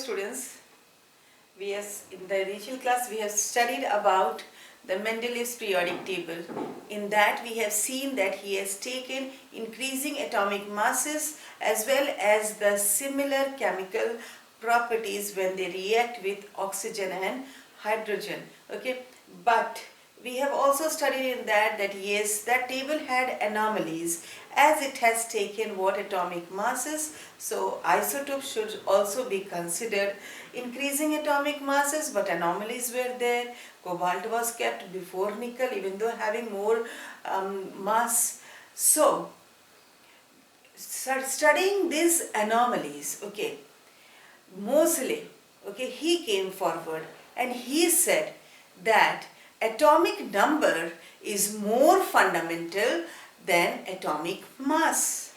students, in the initial class we have studied about the Mendeleev's periodic table. In that we have seen that he has taken increasing atomic masses as well as the similar chemical properties when they react with oxygen and hydrogen. Okay, but we have also studied in that yes, that table had anomalies as it has taken what atomic masses. So isotopes should also be considered. Increasing atomic masses, but anomalies were there. Cobalt was kept before nickel even though having more mass. So studying these anomalies, okay, Moseley, okay, he came forward and he said that atomic number is more fundamental than atomic mass.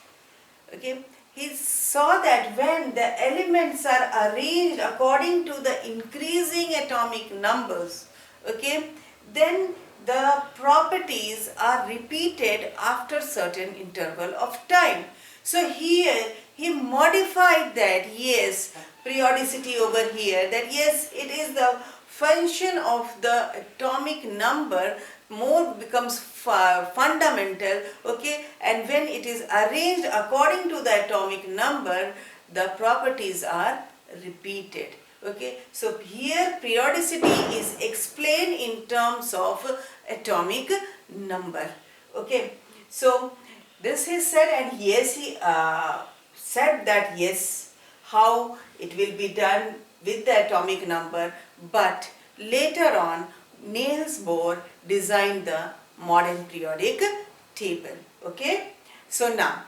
Okay, he saw that when the elements are arranged according to the increasing atomic numbers, okay, then the properties are repeated after certain interval of time. So here he modified that, yes, periodicity over here, that yes, it is the function of the atomic number more becomes fundamental, okay, and when it is arranged according to the atomic number, the properties are repeated. Okay, so here periodicity is explained in terms of atomic number. Okay, so this he said, and yes, he said that yes, how it will be done with the atomic number, but later on Niels Bohr designed the modern periodic table. Okay, so now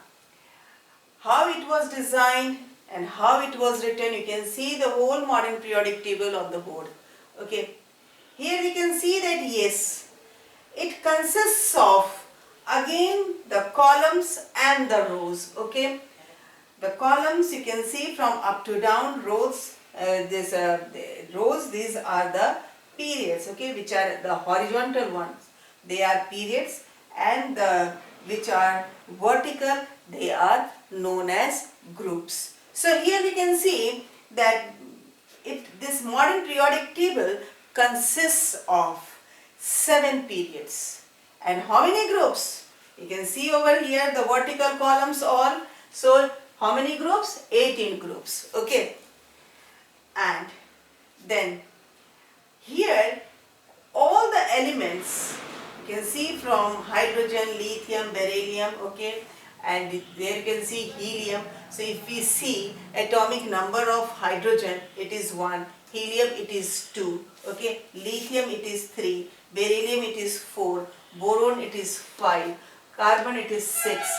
how it was designed and how it was written, you can see the whole modern periodic table on the board. Okay, here we can see that yes, it consists of again the columns and the rows. Okay, the columns you can see from up to down, rows, rows, these are the periods, okay, which are the horizontal ones, they are periods, and the which are vertical, they are known as groups. So here we can see that this modern periodic table consists of 7 periods. And how many groups? You can see over here the vertical columns all. So how many groups? 18 groups. Okay. And then here all the elements you can see from hydrogen, lithium, beryllium, okay, and there you can see helium. So if we see atomic number of hydrogen, it is 1, helium it is 2, okay, lithium it is 3, beryllium it is 4, boron it is 5, carbon it is 6,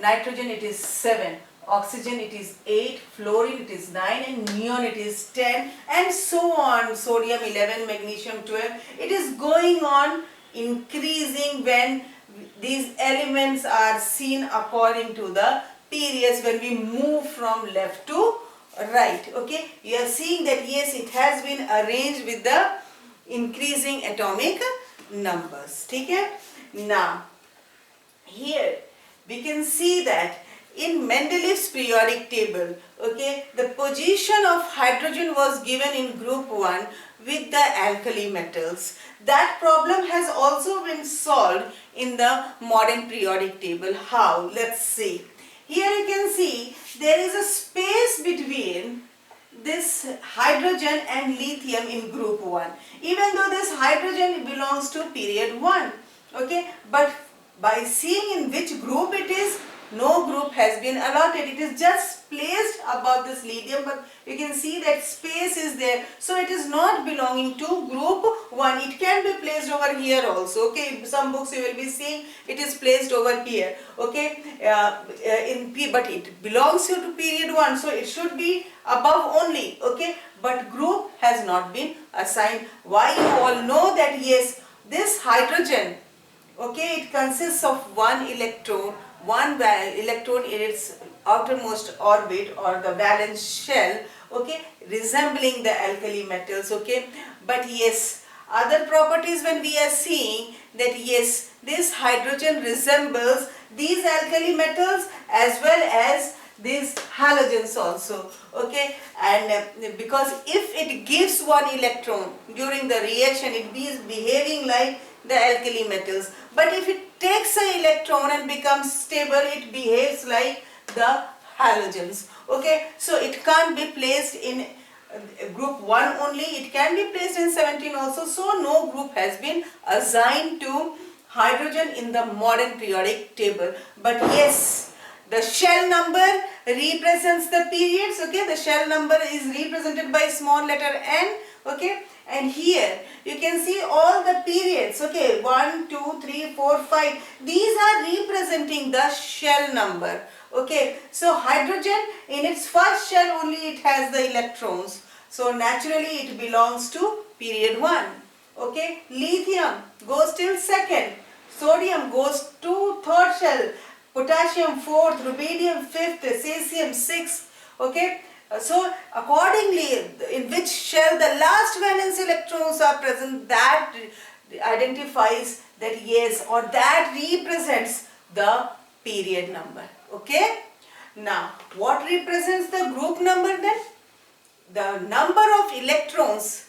nitrogen it is 7, oxygen it is 8, fluorine it is 9, and neon it is 10, and so on, sodium 11, magnesium 12. It is going on increasing when these elements are seen according to the periods when we move from left to right. Okay, you are seeing that yes, it has been arranged with the increasing atomic numbers. Okay, now here we can see that in Mendeleev's periodic table, okay, the position of hydrogen was given in group 1 with the alkali metals. That problem has also been solved in the modern periodic table. How? Let's see. Here you can see there is a space between this hydrogen and lithium in group 1. Even though this hydrogen belongs to period 1, okay, but by seeing in which group it is, no group has been allotted. It is just placed above this lithium, but you can see that space is there. So it is not belonging to group 1. It can be placed over here also. Okay, some books you will be seeing it is placed over here. Okay, but it belongs to period 1, so it should be above only. Okay, but group has not been assigned. Why? You all know that yes, this hydrogen, okay, it consists of one electron in its outermost orbit or the valence shell, okay, resembling the alkali metals, okay, but yes, other properties when we are seeing that yes, this hydrogen resembles these alkali metals as well as these halogens also, okay, and because if it gives one electron during the reaction, it is behaving like the alkali metals, but if it takes an electron and becomes stable, it behaves like the halogens, okay. So it can't be placed in group 1 only, it can be placed in 17 also, so no group has been assigned to hydrogen in the modern periodic table. But yes, the shell number represents the periods, okay, the shell number is represented by small letter n, okay, and here you can see all the periods, okay, 1, 2, 3, 4, 5, these are representing the shell number, okay. So hydrogen in its first shell only it has the electrons, so naturally it belongs to period 1, okay. Lithium goes till second, sodium goes to third shell, potassium fourth, rubidium fifth, cesium sixth, okay. So accordingly in which shell the last valence electrons are present, that identifies that yes, or that represents the period number, okay. Now what represents the group number then? The number of electrons,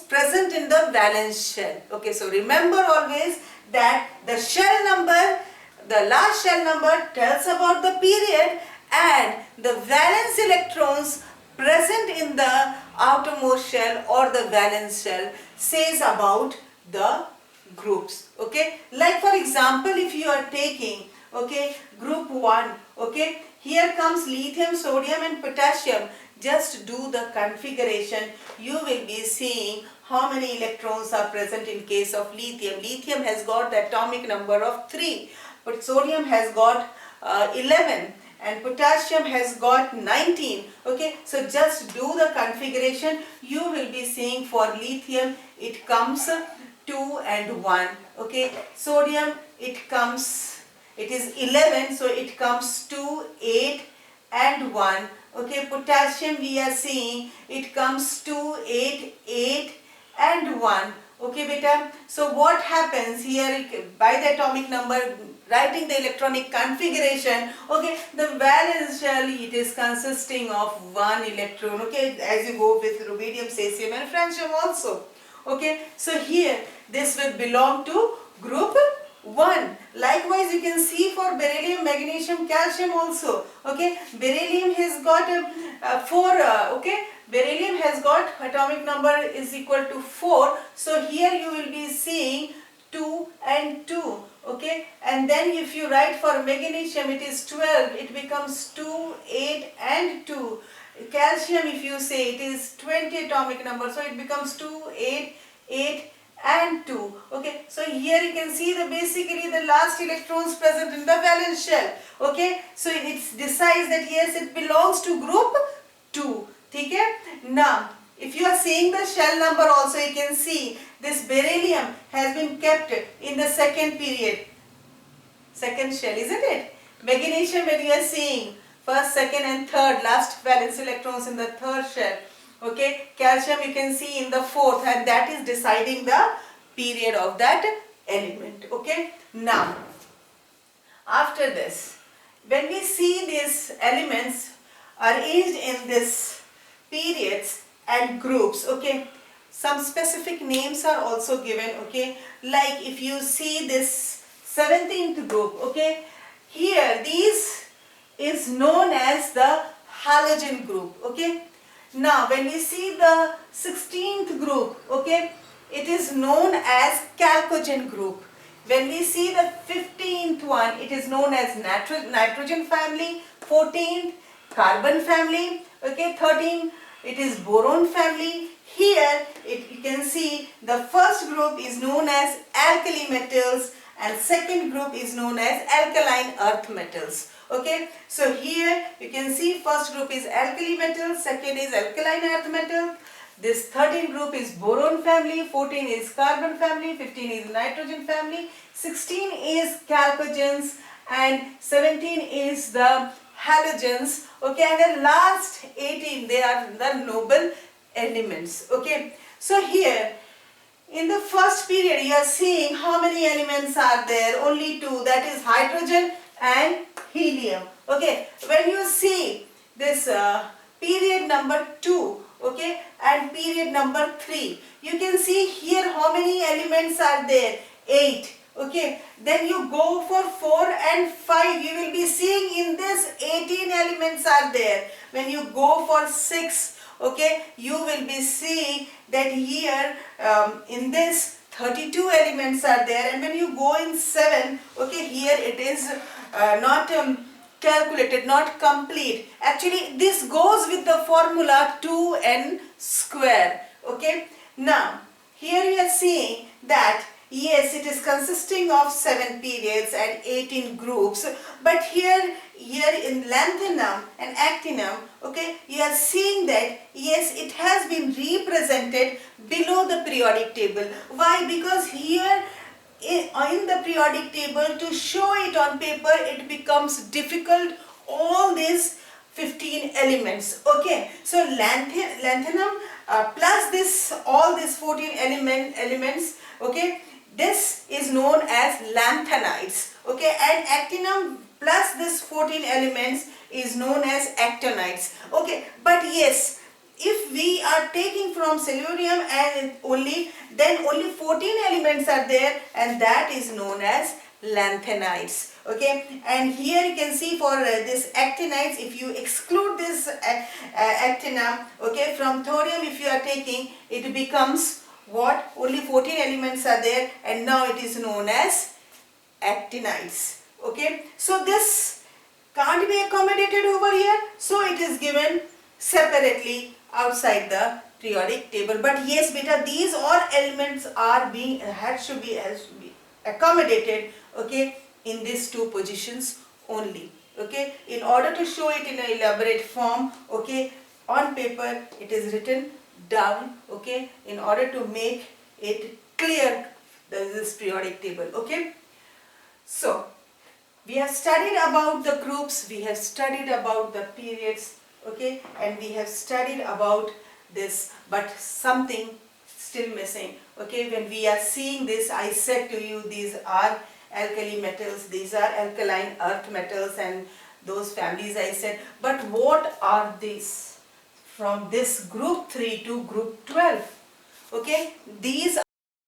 present in the valence shell, okay. So remember always that the shell number, the last shell number tells about the period, and the valence electrons present in the outermost shell or the valence shell says about the groups, okay. Like for example, if you are taking, okay, group 1, okay, here comes lithium, sodium and potassium. Just do the configuration, you will be seeing how many electrons are present in case of lithium. Lithium has got the atomic number of 3, but sodium has got 11 and potassium has got 19, okay. So just do the configuration, you will be seeing for lithium it comes 2 and 1, okay. Sodium it is 11, so it comes 2, 8 and 1, okay. Potassium we are seeing it comes 2, 8, 8 and 1, okay beta. So what happens here, by the atomic number writing the electronic configuration, okay, the valence shell it is consisting of 1 electron, okay, as you go with rubidium, cesium and francium also, okay. So here this will belong to group 1. Likewise you can see for beryllium, magnesium, calcium also, okay. Beryllium has got 4, okay, beryllium has got atomic number is equal to 4, so here you will be seeing 2 and 2, okay. And then if you write for magnesium it is 12, it becomes 2, 8 and 2. Calcium if you say it is 20 atomic number, so it becomes 2, 8, 8 and 2, okay. So here you can see the basically the last electrons present in the valence shell, okay. So it decides that yes, it belongs to group 2, okay. Now if you are seeing the shell number also, you can see this beryllium has been kept in the second period, second shell, isn't it? Magnesium when you are seeing first, second and third, last valence electrons in the third shell, okay. Calcium you can see in the fourth, and that is deciding the period of that element, okay. Now after this, when we see these elements arranged in this periods and groups, okay, some specific names are also given, okay. Like if you see this 17th group, okay, here this is known as the halogen group, okay. Now when we see the 16th group, okay, it is known as chalcogen group. When we see the 15th one, it is known as nitrogen family, 14th carbon family, okay, 13th it is boron family. Here you can see the first group is known as alkali metals and second group is known as alkaline earth metals, okay. So here you can see first group is alkali metals, second is alkaline earth metal, this 13 group is boron family, 14 is carbon family, 15 is nitrogen family, 16 is chalcogens and 17 is the halogens, okay, and the last 18 they are the noble elements, okay. So here in the first period you are seeing how many elements are there, only 2, that is hydrogen and helium. Okay, when you see this period number 2, okay, and period number 3, you can see here how many elements are there? 8. Okay, then you go for 4 and 5, you will be seeing in this 18 elements are there. When you go for 6, okay, you will be seeing that here in this 32 elements are there, and when you go in 7, okay, here it is not calculated, not complete. Actually this goes with the formula 2n square. Okay, now here you are seeing that yes, it is consisting of 7 periods and 18 groups, but here in lanthanum and actinum, okay, you are seeing that yes, it has been represented below the periodic table. Why? Because here in the periodic table, to show it on paper, it becomes difficult, all these 15 elements. Okay, so lanthanum plus this, all these 14 elements, okay, this is known as lanthanides. Okay, and actinum plus this 14 elements is known as actinides. Okay, but yes, if we are taking from selenium and then only 14 elements are there, and that is known as lanthanides. Okay, and here you can see for this actinides, if you exclude this actinum, okay, from thorium, if you are taking, it becomes what? Only 14 elements are there, and now it is known as actinides. Okay, so this can't be accommodated over here, so it is given separately outside the periodic table. But yes beta, these all elements are should be accommodated, okay, in these two positions only. Okay, in order to show it in an elaborate form, okay, on paper it is written down, okay, in order to make it clear this periodic table. Okay, so we have studied about the groups, we have studied about the periods, okay, and we have studied about this, but something still missing. Okay, when we are seeing this, I said to you, these are alkali metals, these are alkaline earth metals and those families I said, but what are these? From this group 3 to group 12, okay, these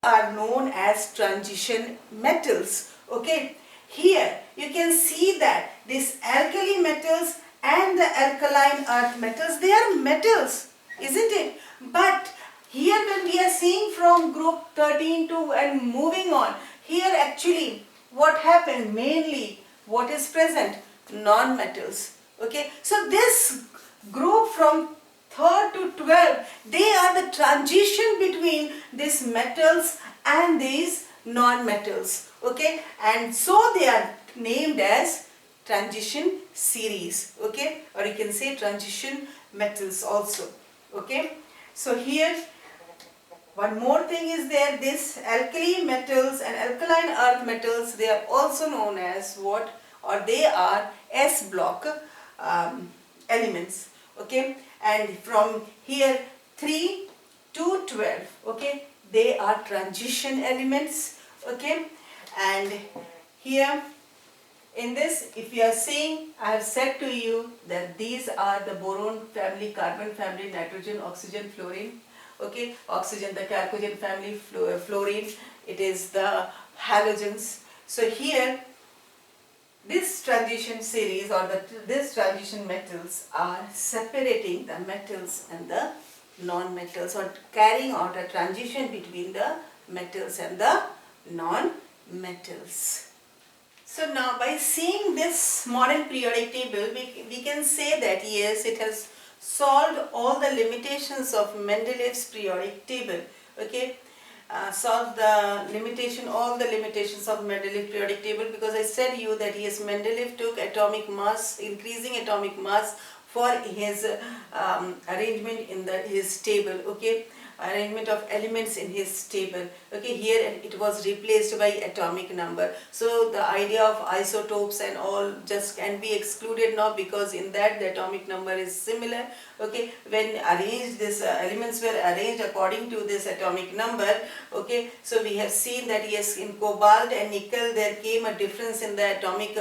are known as transition metals. Okay, here you can see that this alkali metals and the alkaline earth metals, they are metals, isn't it? But here when we are seeing from group 13 to and moving on, here actually what happened, mainly what is present? Non-metals. Okay, so this group from 3rd to 12, they are the transition between these metals and these non-metals. Okay, and so they are named as transition series. Okay, or you can say transition metals also. Okay, so here one more thing is there, this alkali metals and alkaline earth metals, they are also known as what? Or they are S block elements. Okay, and from here 3 to 12, okay, they are transition elements. Okay, and here in this, if you are seeing, I have said to you that these are the boron family, carbon family, nitrogen, oxygen, fluorine. Okay, oxygen, the chalcogen family, fluorine, it is the halogens. So here this transition series or this transition metals are separating the metals and the non-metals, or carrying out a transition between the metals and the non-metals. So now by seeing this modern periodic table, we can say that yes, it has solved all the limitations of Mendeleev's periodic table. Okay, solved all the limitations of Mendeleev periodic table, because I said you that yes, Mendeleev took atomic mass, increasing atomic mass for his arrangement in his table. Okay, arrangement of elements in his table. Okay, here it was replaced by atomic number. So the idea of isotopes and all just can be excluded now, because in that the atomic number is similar. Okay, when arranged, these elements were arranged according to this atomic number. Okay, so we have seen that yes, in cobalt and nickel there came a difference in the atomic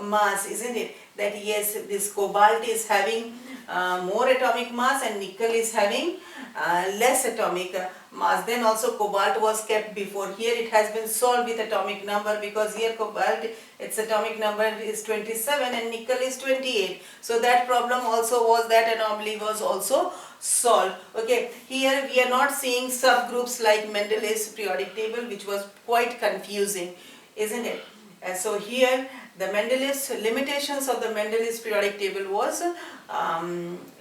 mass, isn't it? That yes, this cobalt is having more atomic mass and nickel is having less atomic mass. Then also cobalt was kept before. Here it has been solved with atomic number, because here cobalt, its atomic number is 27 and nickel is 28. So that problem also was, that anomaly was also solved. Okay, here we are not seeing subgroups like Mendeleev's periodic table, which was quite confusing, isn't it? And so here the Mendeleev's limitations of the Mendeleev's periodic table was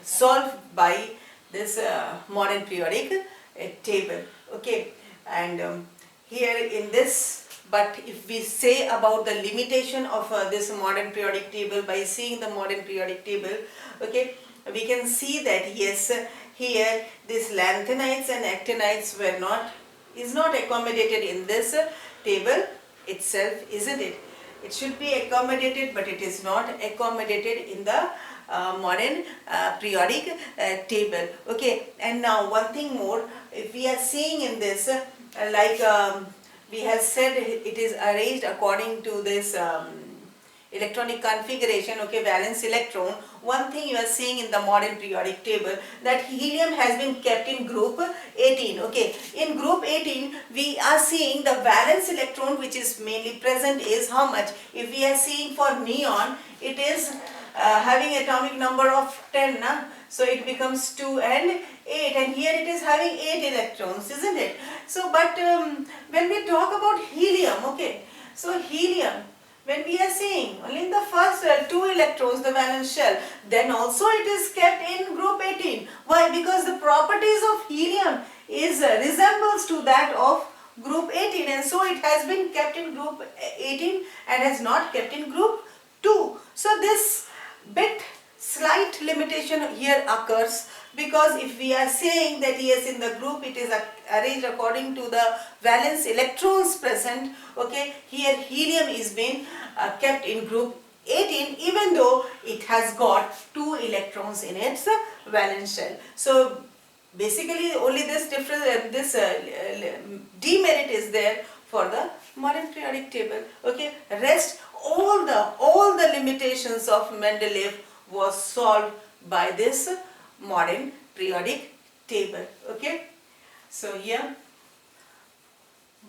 solved by this modern periodic table. Okay, and here in this, but if we say about the limitation of this modern periodic table by seeing the modern periodic table, okay, we can see that yes, here this lanthanides and actinides is not accommodated in this table itself, isn't it? It should be accommodated, but it is not accommodated in the modern periodic table. Okay, and now one thing more, if we are seeing in this, we have said it is arranged according to this electronic configuration, okay, valence electron. One thing you are seeing in the modern periodic table, that helium has been kept in group 18. Okay, in group 18 we are seeing the valence electron which is mainly present is how much? If we are seeing for neon, it is having atomic number of 10, so it becomes 2 and 8, and here it is having 8 electrons, isn't it? So but when we talk about helium, okay, so helium, when we are seeing only in the first 2 electrons, the valence shell, then also it is kept in group 18. Why? Because the properties of helium is resembles to that of group 18, and so it has been kept in group 18 and has not kept in group 2. So this bit slight limitation here occurs, because if we are saying that yes, in the group it is arranged according to the valence electrons present, okay, here helium is being kept in group 18 even though it has got 2 electrons in its valence shell. So basically only this difference, this demerit is there for the modern periodic table. Okay, rest all the limitations of Mendeleev was solved by this modern periodic table. Okay, so here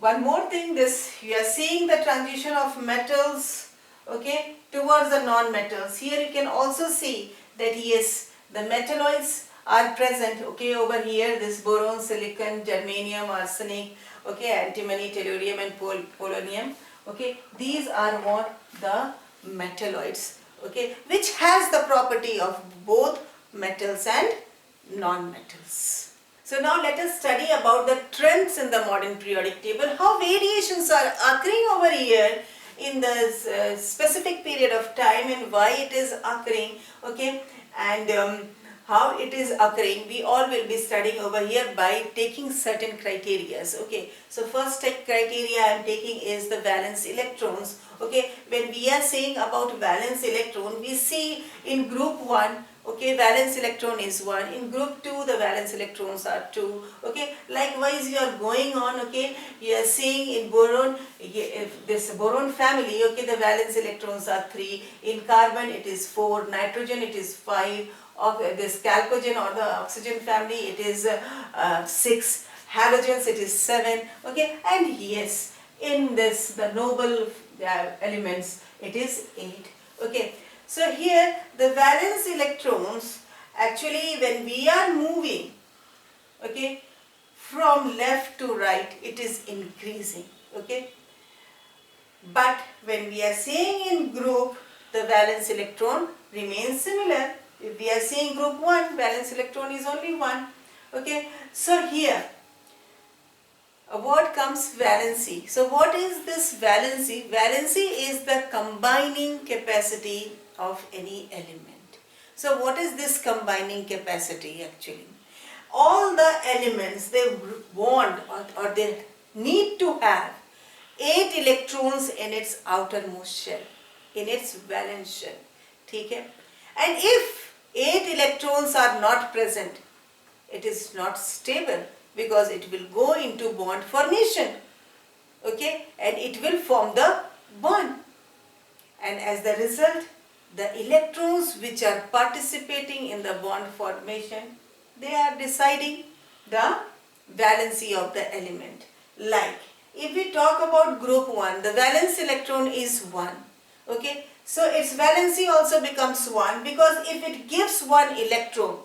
one more thing, this you are seeing the transition of metals, okay, towards the non-metals. Here you can also see that yes, the metalloids are present, okay, over here, this boron, silicon, germanium, arsenic, okay, antimony, tellurium and polonium, okay, these are what the metalloids, okay, which has the property of both metals and non-metals. So now let us study about the trends in the modern periodic table, how variations are occurring over here in the specific period of time and why it is occurring, okay, and how it is occurring. We all will be studying over here by taking certain criterias. Okay, so first criteria I am taking is the valence electrons. Okay, when we are saying about valence electron, we see in group 1, okay, valence electron is 1, in group 2 the valence electrons are 2, okay, likewise you are going on, okay, you are seeing in boron, this boron family, okay, the valence electrons are 3, in carbon it is 4, nitrogen it is 5, of this chalcogen or the oxygen family it is 6, halogens it is 7, okay, and yes, in this the noble elements it is 8, okay. So here the valence electrons, actually when we are moving, okay, from left to right, it is increasing, okay, but when we are seeing in group, the valence electron remains similar. If we are seeing group 1, valence electron is only 1, okay. So here a word comes valency. So what is this valency? Valency is the combining capacity of any element. So what is this combining capacity actually? All the elements, they want or they need to have 8 electrons in its outermost shell, in its valence shell, okay? And if 8 electrons are not present, it is not stable, because it will go into bond formation, okay, and it will form the bond. and as the result, the electrons which are participating in the bond formation, they are deciding the valency of the element. Like, if we talk about group 1, the valence electron is 1. Okay, so its valency also becomes 1, because if it gives 1 electron,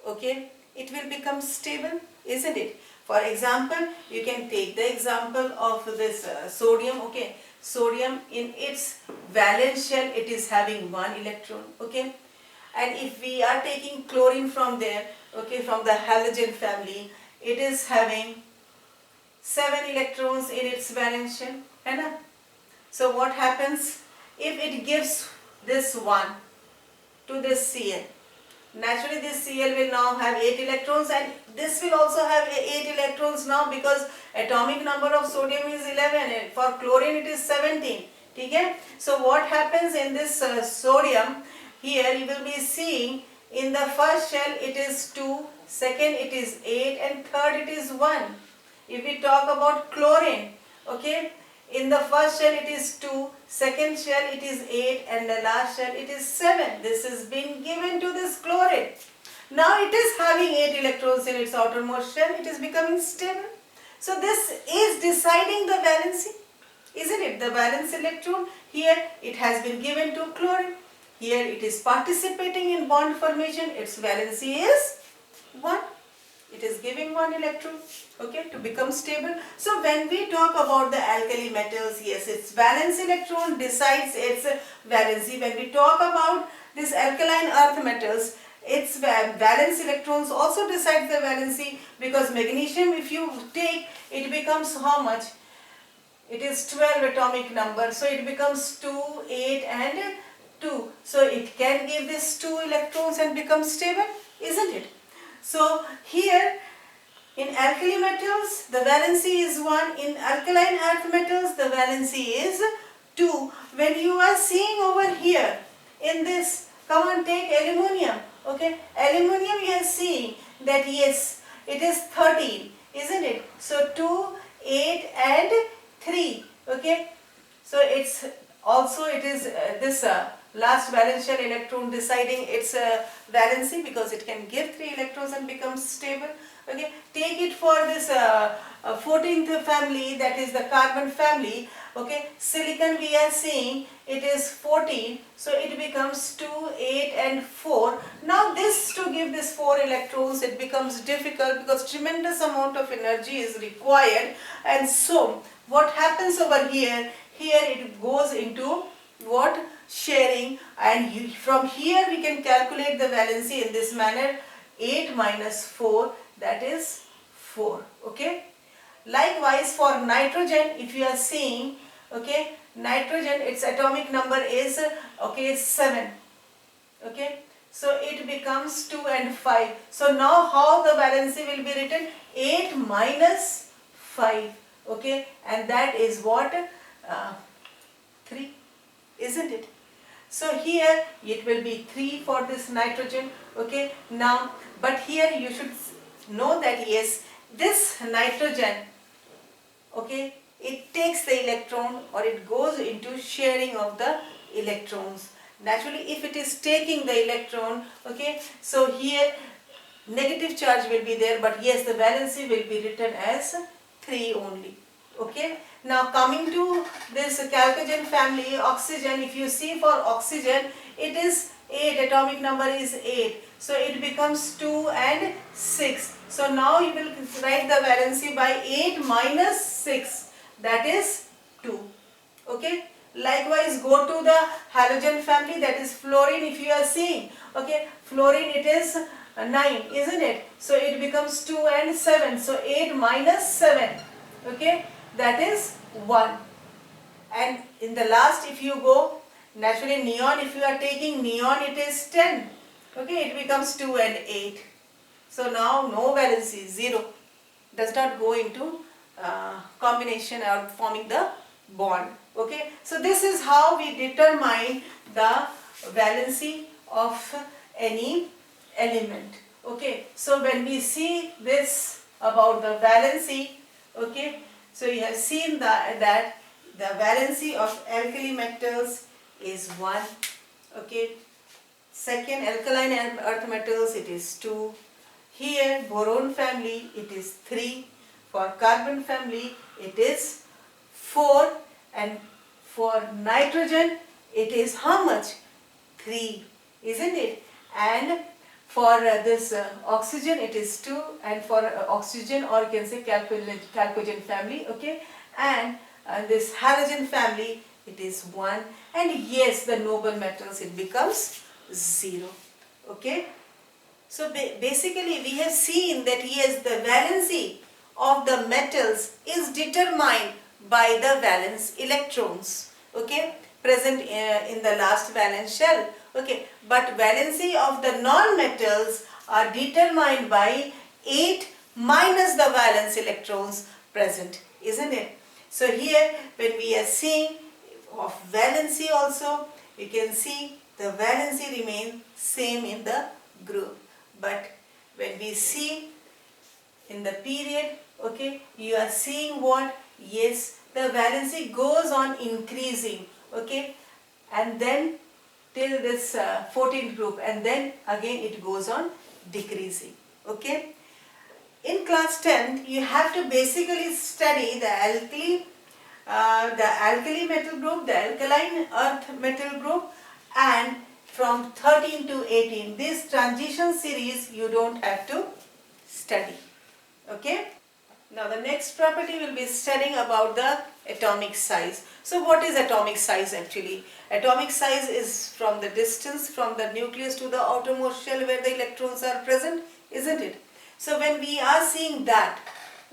okay, it will become stable, isn't it? For example, you can take the example of this sodium. Okay, sodium in its valence shell, it is having 1 electron. Okay, and if we are taking chlorine from there, okay, from the halogen family, it is having 7 electrons in its valence shell. Right? So what happens if it gives this 1 to this Cl? Naturally this Cl will now have 8 electrons, and this will also have 8 electrons now, because atomic number of sodium is 11 and for chlorine it is 17. Okay? So what happens in this sodium, here you will be seeing in the first shell it is 2, second it is 8, and third it is 1. If we talk about chlorine, okay, in the first shell it is 2, second shell it is 8, and the last shell it is 7. This is being given to this chlorine. Now it is having 8 electrons in its outermost shell, it is becoming stable. So this is deciding the valency, isn't it? The valence electron, here it has been given to chlorine. Here it is participating in bond formation, its valency is 1. It is giving 1 electron, okay, to become stable. So when we talk about the alkali metals, yes, its valence electron decides its valency. When we talk about this alkaline earth metals, its valence electrons also decide the valency, because magnesium, if you take, it becomes how much? It is 12 atomic number, so it becomes 2, 8 and 2. So it can give this 2 electrons and become stable, isn't it? So here in alkali metals the valency is 1, in alkaline earth metals the valency is 2. When you are seeing over here in this, come on, take aluminium. Okay, aluminium you are seeing that yes, it is 13, isn't it? So 2, 8 and 3. Okay, so it's also it is this last valence shell electron deciding its valency, because it can give 3 electrons and becomes stable. Okay, take it for this 14th family, that is the carbon family. Okay, silicon we are seeing it is 14, so it becomes 2, 8 and 4. Now this, to give this 4 electrons, it becomes difficult, because tremendous amount of energy is required. And so what happens over here, it goes into what? Sharing, and from here we can calculate the valency in this manner. 8 minus 4, that is 4. Okay, likewise for nitrogen, if you are seeing, okay, nitrogen, its atomic number is 7. Okay, so it becomes 2 and 5. So now how the valency will be written? 8 minus 5. Okay, and that is what? 3, isn't it? So here it will be 3 for this nitrogen. Okay, now but here you should know that yes, this nitrogen, okay, it takes the electron, or it goes into sharing of the electrons. Naturally, if it is taking the electron, okay, so here negative charge will be there, but yes, the valency will be written as 3 only. Okay, now coming to this chalcogen family, oxygen, if you see for oxygen, it is 8, atomic number is 8, so it becomes 2 and 6. So now you will write the valency by 8 minus 6, that is 2. Okay, likewise go to the halogen family, that is fluorine. If you are seeing, okay, fluorine, it is 9, isn't it? So it becomes 2 and 7, so 8 minus 7, okay, that is 1. And in the last, if you go, naturally neon, if you are taking neon, it is 10. Okay, it becomes 2 and 8. So now no valency, 0. Does not go into combination or forming the bond. Okay, so this is how we determine the valency of any element. Okay, so when we see this about the valency, okay, so you have seen that the valency of alkali metals is 1. Okay. Second, alkaline earth metals, it is 2. Here, boron family, it is 3. For carbon family, it is 4. And for nitrogen, it is how much? 3, isn't it? And for this oxygen, it is 2. And for oxygen, or you can say chalcogen family, okay? And this halogen family, it is 1. And yes, the noble metals, it becomes 0. Okay. So basically we have seen that yes, the valency of the metals is determined by the valence electrons, okay, present in the last valence shell. Okay, but valency of the non-metals are determined by 8 minus the valence electrons present, isn't it? So here when we are seeing of valency also, you can see the valency remains same in the group. But when we see in the period, okay, you are seeing what? Yes, the valency goes on increasing, okay, and then till this 14th group, and then again it goes on decreasing, okay. In class 10th, you have to basically study the alkali metal group, the alkaline earth metal group, and from 13 to 18, this transition series you don't have to study, okay. Now the next property will be studying about the atomic size. So what is atomic size actually? Atomic size is from the distance from the nucleus to the outermost shell where the electrons are present, isn't it? So when we are seeing that,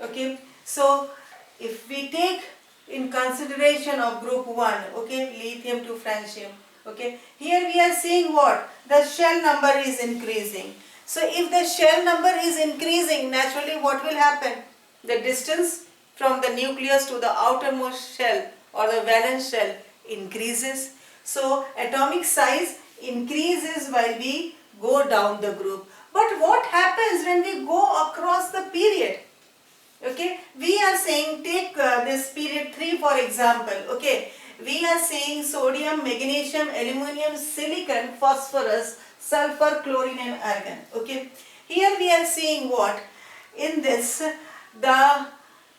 okay, so if we take in consideration of group 1, okay, lithium to francium, okay, here we are seeing what? The shell number is increasing. So if the shell number is increasing, naturally what will happen? The distance from the nucleus to the outermost shell or the valence shell increases. So atomic size increases while we go down the group. But what happens when we go across the period? Okay, we are saying take this period 3 for example. Okay, we are saying sodium, magnesium, aluminum, silicon, phosphorus, sulfur, chlorine and argon. Okay, here we are seeing what? In this, the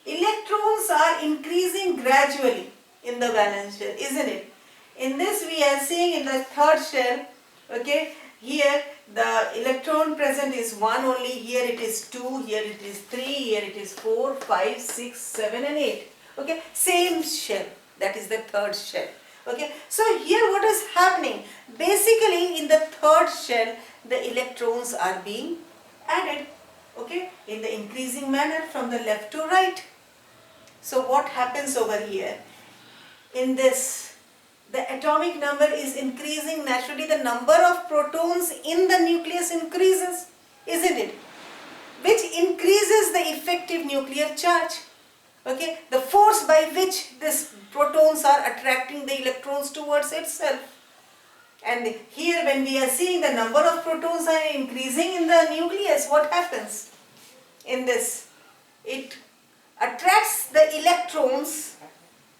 electrons are increasing gradually in the valence shell, isn't it? In this we are seeing in the third shell, okay, here the electron present is 1 only, here it is 2, here it is 3, here it is 4, 5, 6, 7 and 8. Okay, same shell, that is the third shell. Okay, so here what is happening? Basically in the third shell the electrons are being added, okay, in the increasing manner from the left to right. So what happens over here? In this, the atomic number is increasing, naturally the number of protons in the nucleus increases, isn't it? Which increases the effective nuclear charge. Okay, the force by which these protons are attracting the electrons towards itself. And here when we are seeing the number of protons are increasing in the nucleus, what happens? In this, it attracts the electrons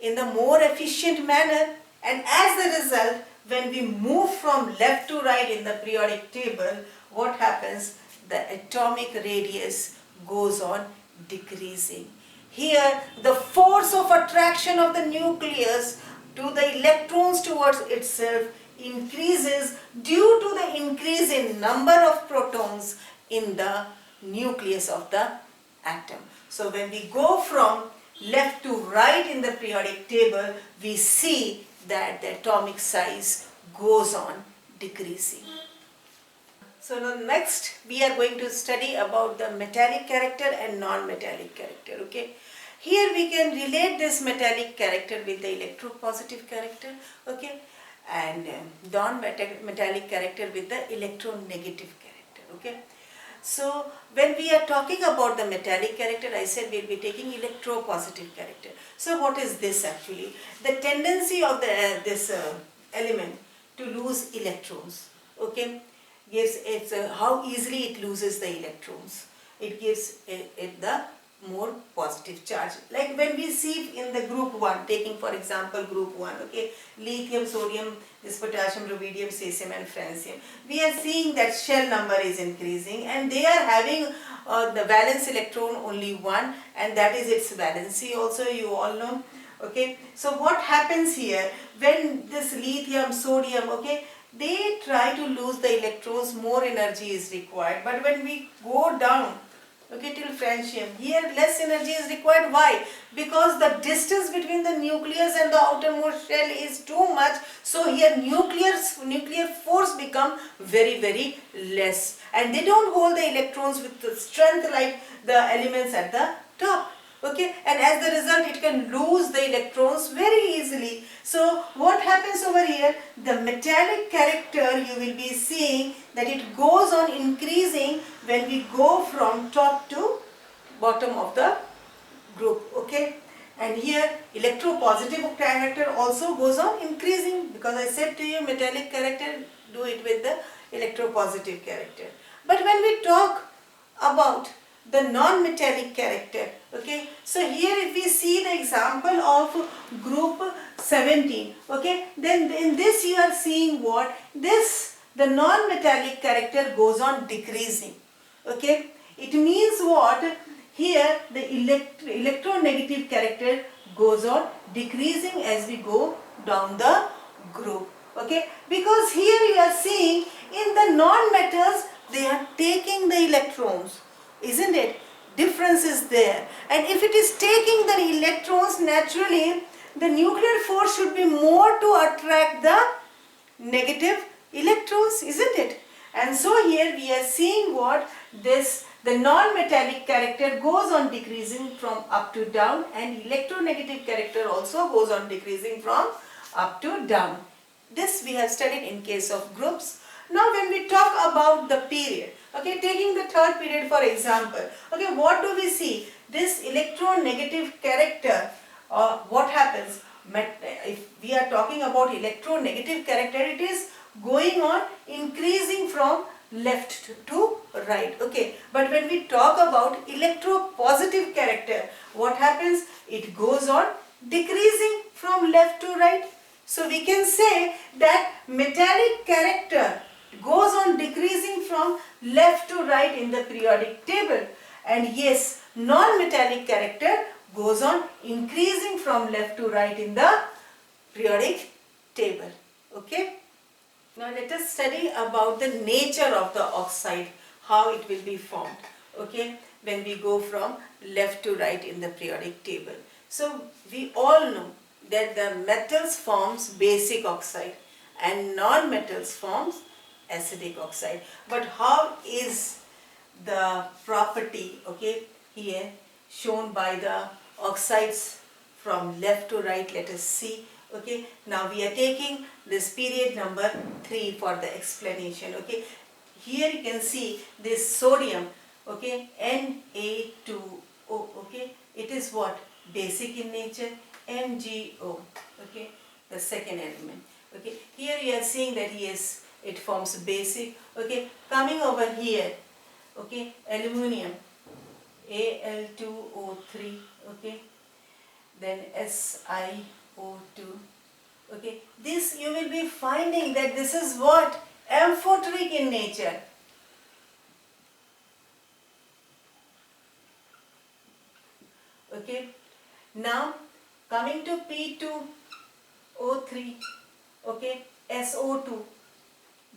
in the more efficient manner, and as a result, when we move from left to right in the periodic table, what happens? The atomic radius goes on decreasing. Here, the force of attraction of the nucleus to the electrons towards itself increases due to the increase in number of protons in the nucleus of the atom. So when we go from left to right in the periodic table, we see that the atomic size goes on decreasing. So now next we are going to study about the metallic character and non-metallic character. Okay, here we can relate this metallic character with the electropositive character, okay, and non-metallic character with the electronegative character. Okay, so when we are talking about the metallic character, I said we will be taking electropositive character. So what is this actually? The tendency of this element to lose electrons, okay, gives it how easily it loses the electrons. It gives it the more positive charge. Like when we see in the group 1, taking for example group 1, okay, lithium, sodium, this potassium, rubidium, cesium and francium, we are seeing that shell number is increasing and they are having the valence electron only 1, and that is its valency also, you all know. Okay, so what happens here when this lithium, sodium, okay, they try to lose the electrons, more energy is required, but when we go down, okay, till francium, here less energy is required. Why? Because the distance between the nucleus and the outermost shell is too much, so here nuclear force become very less, and they don't hold the electrons with the strength like the elements at the top. Okay, and as the result it can lose the electrons very easily. So what happens over here, the metallic character you will be seeing that it goes on increasing when we go from top to bottom of the group. Okay, and here electropositive character also goes on increasing, because I said to you metallic character, do it with the electropositive character. But when we talk about the non-metallic character, okay, so here if we see the example of group 17, okay, then in this you are seeing what, this, the non-metallic character goes on decreasing. Okay, it means what, here the electronegative character goes on decreasing as we go down the group. Okay, because here you are seeing in the non-metals they are taking the electrons, isn't it? Difference is there, and if it is taking the electrons, naturally the nuclear force should be more to attract the negative electrons, isn't it? And so here we are seeing what, this, the non-metallic character goes on decreasing from up to down, and electronegative character also goes on decreasing from up to down. This we have studied in case of groups. Now when we talk about the period, okay, taking the third period for example, okay, what do we see? This electronegative character, what happens? If we are talking about electronegative character, it is going on increasing from left to right. Okay, but when we talk about electropositive character, what happens? It goes on decreasing from left to right. So we can say that metallic character goes on decreasing from left to right in the periodic table, and yes, non-metallic character goes on increasing from left to right in the periodic table. Okay, now let us study about the nature of the oxide, how it will be formed, okay, when we go from left to right in the periodic table. So we all know that the metals forms basic oxide and non-metals forms acidic oxide. But how is the property, okay, here shown by the oxides from left to right? Let us see. Okay, now we are taking this period number 3 for the explanation. Okay, here you can see this sodium, okay, Na2O, okay, it is what, basic in nature, MgO, okay, the second element. Okay, here you are seeing that yes, it forms basic. Okay, coming over here, okay, aluminium, Al2O3, okay, then SiO2. Okay, this you will be finding that this is what, amphoteric in nature. Okay, now coming to P2O3, okay, SO2,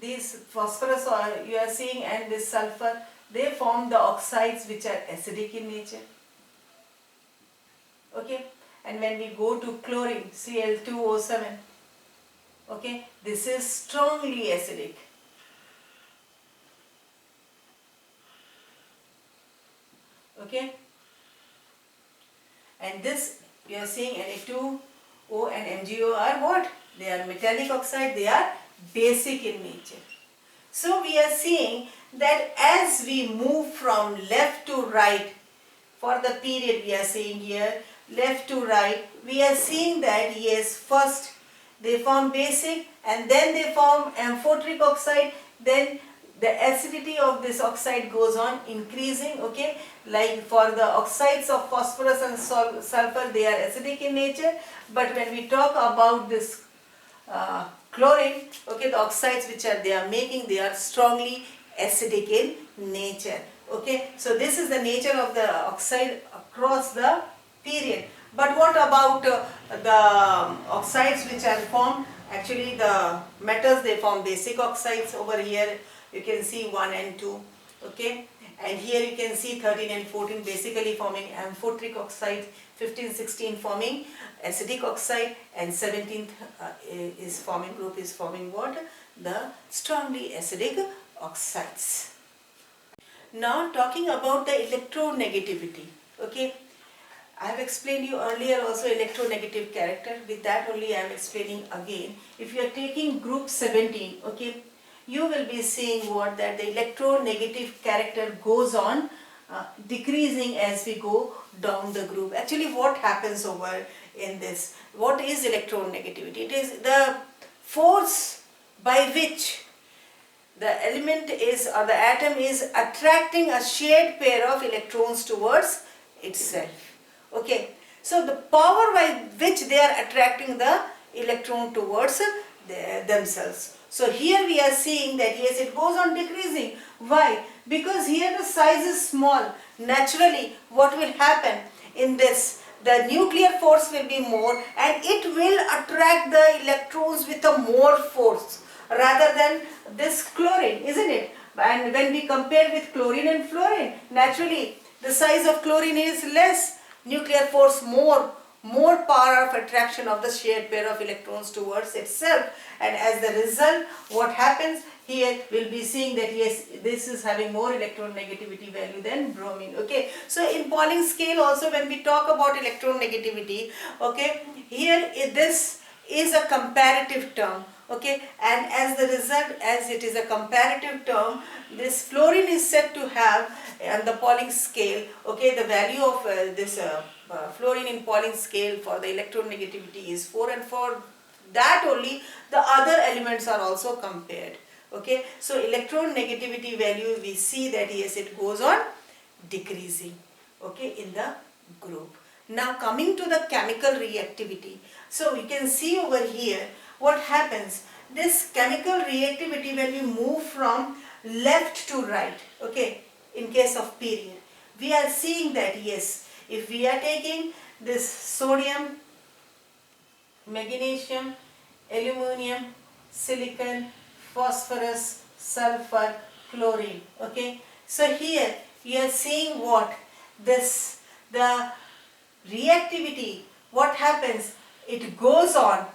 this phosphorus you are seeing and this sulfur, they form the oxides which are acidic in nature. Okay, and when we go to chlorine, Cl2O7, okay, this is strongly acidic. Okay, and this we are seeing Na2O and MgO are what? They are metallic oxide, they are basic in nature. So we are seeing that as we move from left to right, for the period we are seeing here, left to right, we are seeing that yes, first they form basic and then they form amphoteric oxide, then the acidity of this oxide goes on increasing, okay. Like for the oxides of phosphorus and sulfur, they are acidic in nature, but when we talk about this chlorine, okay, the oxides which they are making, they are strongly acidic in nature, okay. So this is the nature of the oxide across the period. But what about the oxides which are formed? Actually the metals, they form basic oxides. Over here you can see 1 and 2, okay, and here you can see 13 and 14 basically forming amphoteric oxide, 15, 16 forming acidic oxide, and 17th group is forming what? The strongly acidic oxides. Now talking about the electronegativity, okay. I have explained you earlier also electronegative character. With that only I am explaining again. If you are taking group 17, okay, you will be seeing what? That the electronegative character goes on decreasing as we go down the group. Actually what happens over in this? What is electronegativity? It is the force by which the element is, or the atom is attracting a shared pair of electrons towards itself. Okay, so the power by which they are attracting the electron towards themselves. So here we are seeing that yes, it goes on decreasing. Why? Because here the size is small. Naturally, what will happen in this? The nuclear force will be more and it will attract the electrons with a more force rather than this chlorine, isn't it? And when we compare with chlorine and fluorine, naturally the size of chlorine is less, nuclear force more power of attraction of the shared pair of electrons towards itself, and as the result what happens here, we'll be seeing that yes, this is having more electronegativity value than bromine, okay. So in Pauling scale also, when we talk about electronegativity, okay, here this is a comparative term, okay, and as the result, as it is a comparative term, this fluorine is said to have on the Pauling scale, okay, the value of this fluorine in Pauling scale for the electronegativity is 4, and for that only the other elements are also compared, okay. So electronegativity value, we see that yes, it goes on decreasing, okay, in the group. Now coming to the chemical reactivity, so we can see over here what happens. This chemical reactivity, when we move from left to right, okay, in case of period, we are seeing that yes, if we are taking this sodium, magnesium, aluminium, silicon, phosphorus, sulfur, chlorine, okay, so here we are seeing what? This, the reactivity, what happens? It goes on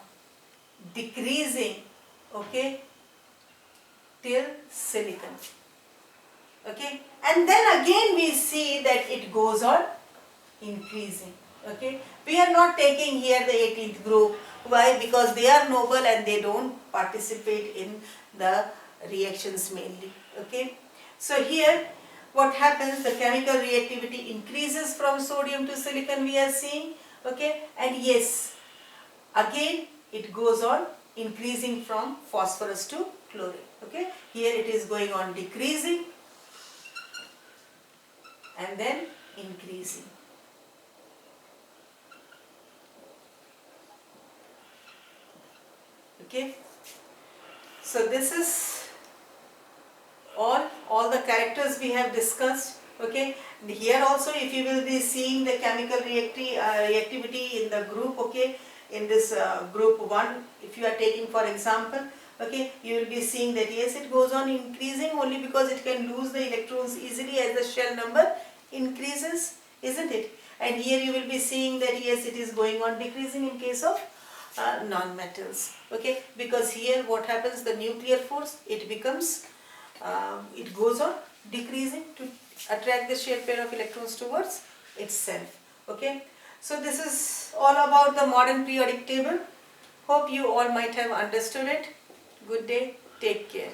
decreasing, okay, till silicon, okay, and then again we see that it goes on increasing, okay. We are not taking here the 18th group. Why? Because they are noble and they don't participate in the reactions mainly, okay. So here what happens? The chemical reactivity increases from sodium to silicon, we are seeing, okay, and yes, again it goes on increasing from phosphorus to chlorine, okay. Here it is going on decreasing and then increasing, okay. So this is all the characters we have discussed, okay. And here also, if you will be seeing the chemical reactivity in the group, okay, in this group 1, if you are taking for example, okay, you will be seeing that yes, it goes on increasing only because it can lose the electrons easily as the shell number increases, isn't it? And here you will be seeing that yes, it is going on decreasing in case of non-metals, okay, because here what happens, the nuclear force, it becomes it goes on decreasing to attract the shared pair of electrons towards itself, okay. So this is all about the modern periodic table. Hope you all might have understood it. Good day, take care.